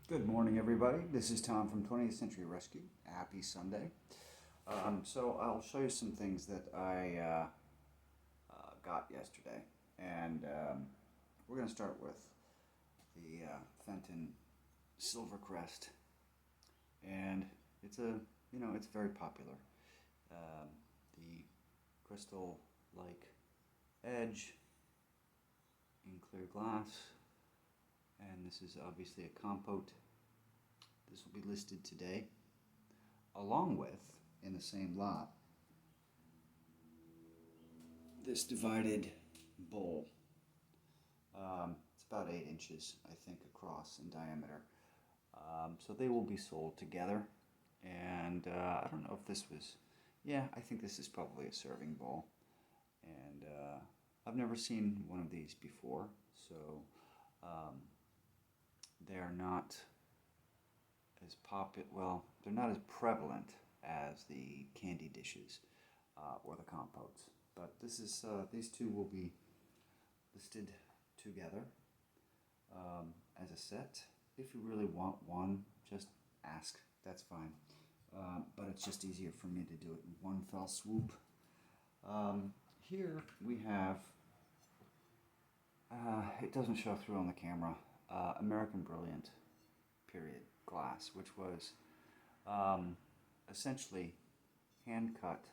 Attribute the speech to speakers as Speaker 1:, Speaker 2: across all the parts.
Speaker 1: Good morning, everybody. This is Tom from 20th Century Rescue. Happy Sunday. So I'll show you some things that I got yesterday, and we're going to start with the Fenton Silver Crest, and it's it's very popular. Um, the crystal-like edge in clear glass, and this is obviously a compote. This will be listed today, along with, in the same lot, this divided bowl. It's about 8 inches, I think, across in diameter. So they will be sold together. And I don't know if this was, yeah, I think this is probably a serving bowl. And I've never seen one of these before, so um, they're not as they're not as prevalent as the candy dishes or the compotes. But these two will be listed together as a set. If you really want one, just ask. That's fine. But it's just easier for me to do it in one fell swoop. Here we have, it doesn't show through on the camera, American Brilliant period glass, which was essentially hand cut,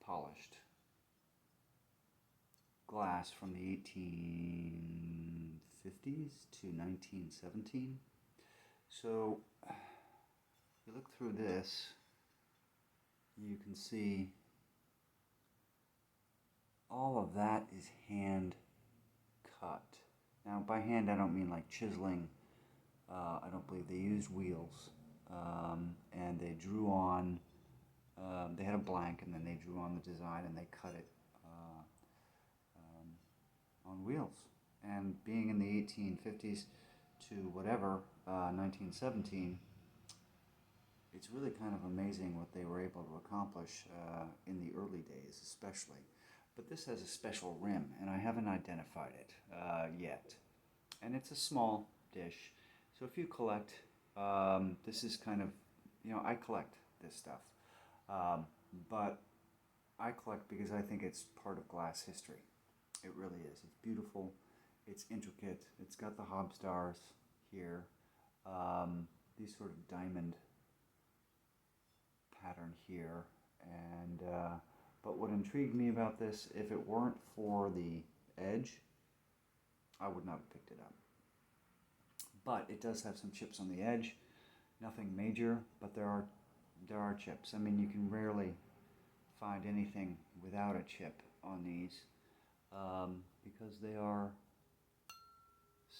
Speaker 1: polished glass from the 1850s to 1917. So if you look through this, you can see all of that is hand cut. Now, by hand, I don't mean like chiseling. I don't believe they used wheels, and they drew on. They had a blank, and then they drew on the design, and they cut it on wheels. And being in the 1850s to whatever 1917, it's really kind of amazing what they were able to accomplish in the early days, especially. But this has a special rim, and I haven't identified it yet. And it's a small dish. So if you collect, this is kind of, I collect this stuff. But I collect because I think it's part of glass history. It really is. It's beautiful. It's intricate. It's got the hob stars here. These sort of diamond pattern here. And but what intrigued me about this, if it weren't for the edge, I would not have picked it up. But it does have some chips on the edge. Nothing major, but there are chips. I mean, you can rarely find anything without a chip on these because they are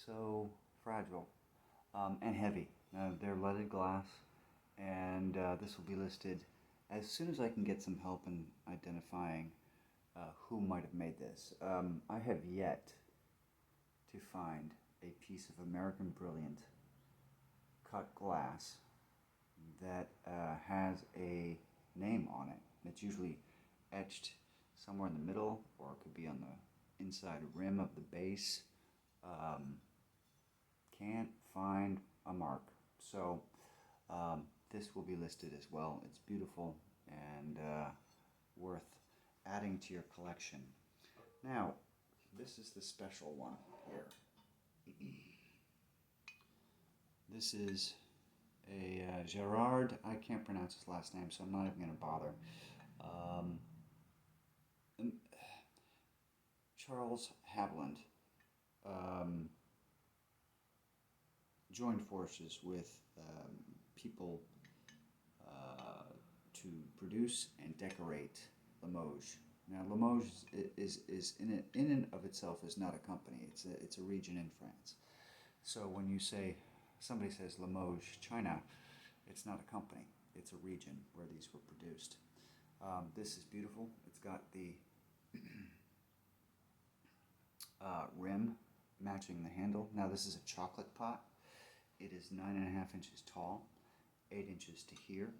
Speaker 1: so fragile and heavy. They're leaded glass, and this will be listed as soon as I can get some help in identifying who might have made this. I have yet to find a piece of American Brilliant cut glass that has a name on it. It's usually etched somewhere in the middle, or it could be on the inside rim of the base. Can't find a mark. So this will be listed as well. It's beautiful and worth adding to your collection. Now, this is the special one here. This is a Gerard. I can't pronounce his last name, so I'm not even going to bother. Charles Haviland joined forces with people to produce and decorate Limoges. Now, Limoges is in and of itself is not a company. It's a region in France. So when somebody says Limoges, China, it's not a company. It's a region where these were produced. This is beautiful. It's got the rim matching the handle. Now this is a chocolate pot. It is 9.5 inches tall, 8 inches to here.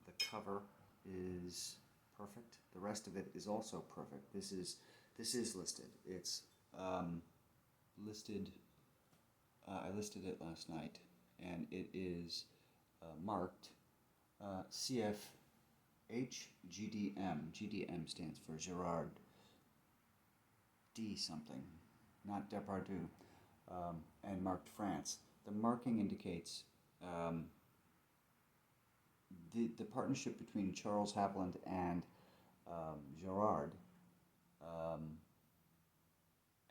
Speaker 1: The cover is perfect. The rest of it is also perfect. This is listed. It's listed I listed it last night, and it is marked CF HGDM. GDM stands for Gerard D something, not Depardieu, and marked France. The marking indicates the partnership between Charles Hapland and Gerard,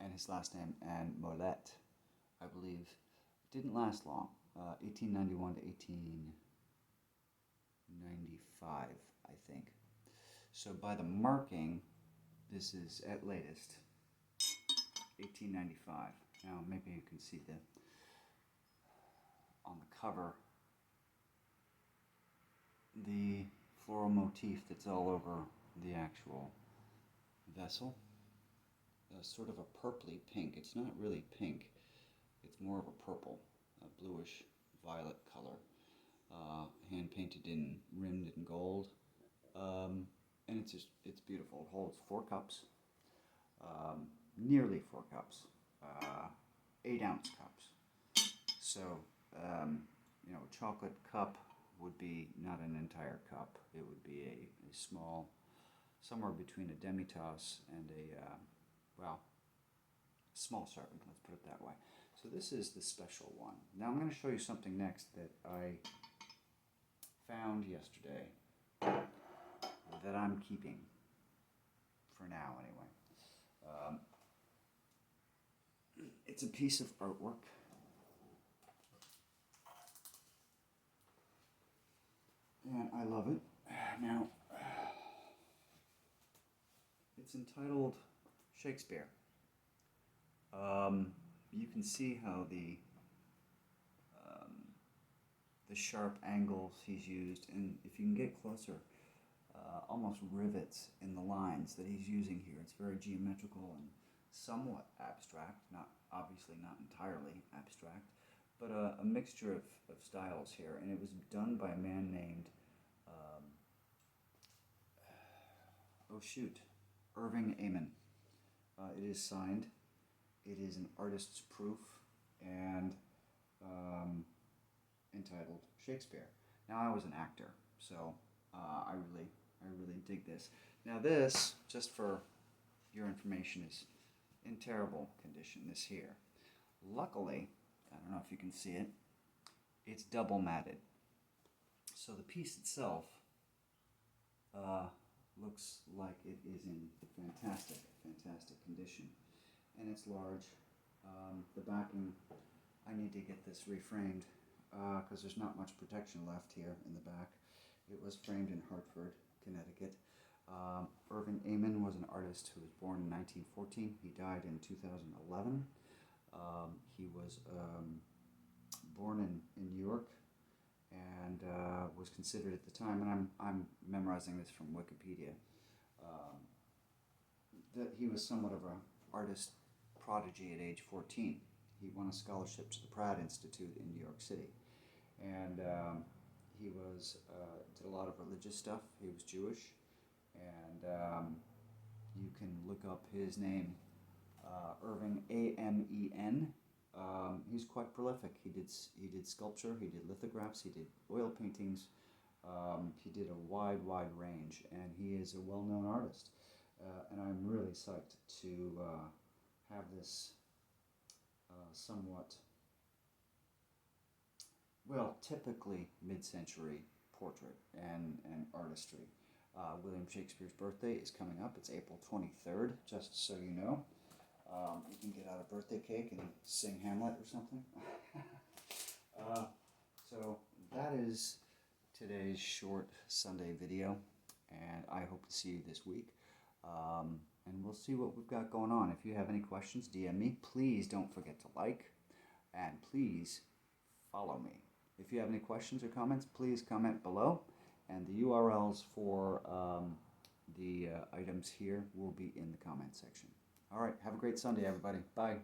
Speaker 1: and his last name, and Molette, I believe, didn't last long. 1891 to 1895, I think. So by the marking, this is at latest 1895. Now maybe you can see the on the cover the floral motif that's all over the actual vessel. Sort of a purpley pink. It's not really pink. It's more of a purple, a bluish violet color. Hand painted in, rimmed in gold. And it's beautiful. It holds 4 cups. Nearly 4 cups. 8-ounce cups. So, a chocolate cup would be not an entire cup. It would be a small, somewhere between a demi-tasse and a small serving, let's put it that way. So this is the special one. Now I'm going to show you something next that I found yesterday that I'm keeping for now anyway. It's a piece of artwork. And I love it. Now, it's entitled Shakespeare. You can see how the sharp angles he's used, and if you can get closer, almost rivets in the lines that he's using here. It's very geometrical and somewhat abstract, obviously not entirely abstract, but a mixture of styles here, and it was done by a man named Irving Amen. It is signed. It is an artist's proof and entitled Shakespeare. Now I was an actor, so I really dig this. Now this, just for your information, is in terrible condition. This here, luckily, I don't know if you can see it. It's double matted, so the piece itself looks like it is in fantastic condition, and it's large. The backing, I need to get this reframed because there's not much protection left here in the back. It was framed in Hartford, Connecticut. Irving Amen was an artist who was born in 1914. He died in 2011. He was born in New York and was considered at the time, and I'm memorizing this from Wikipedia, that he was somewhat of an artist prodigy at age 14. He won a scholarship to the Pratt Institute in New York City, and he did a lot of religious stuff. He was Jewish, and you can look up his name, Irving Amen. He's quite prolific. He did sculpture, he did lithographs, he did oil paintings. He did a wide range, and he is a well-known artist. And I'm really psyched to have this somewhat, typically mid-century portrait and artistry. William Shakespeare's birthday is coming up. It's April 23rd, just so you know. You can get out a birthday cake and sing Hamlet or something. So that is today's short Sunday video, and I hope to see you this week. And we'll see what we've got going on. If you have any questions, DM me. Please don't forget to like, and please follow me. If you have any questions or comments, please comment below, and the URLs for the items here will be in the comment section. All right, have a great Sunday, everybody. Bye.